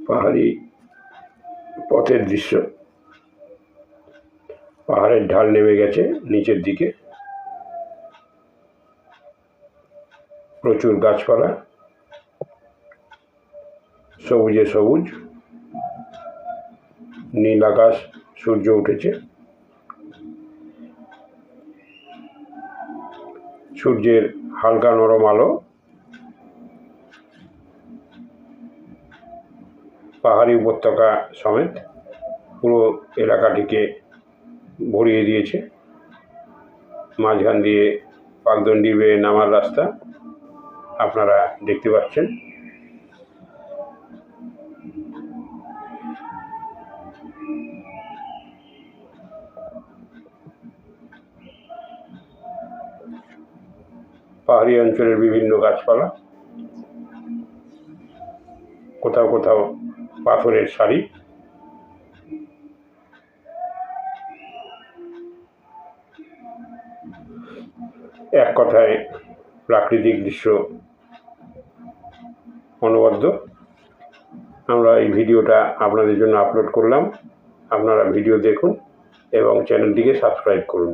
পাহাড়ি পথের দৃশ্য। পাহাড়ের ঢাল নেমে গেছে নিচের দিকে, প্রচুর গাছপালা, সবুজে সবুজ, নীল আকাশ, সূর্য উঠেছে, সূর্যের হালকা নরম আলো পাহাড়ি উপত্যকা সমেত পুরো এলাকাটিকে ভরিয়ে দিয়েছে। মাঝখান দিয়ে পাগদণ্ডি বেয়ে নামার রাস্তা আপনারা দেখতে পাচ্ছেন। পাহাড়ি অঞ্চলের বিভিন্ন গাছপালা, কোথাও কোথাও পাথরের সারি। এক কথায় প্রাকৃতিক দৃশ্য অনবদ্য। আমরা এই ভিডিওটা আপনাদের জন্য আপলোড করলাম। আপনারা ভিডিও দেখুন এবং চ্যানেলটিকে সাবস্ক্রাইব করুন।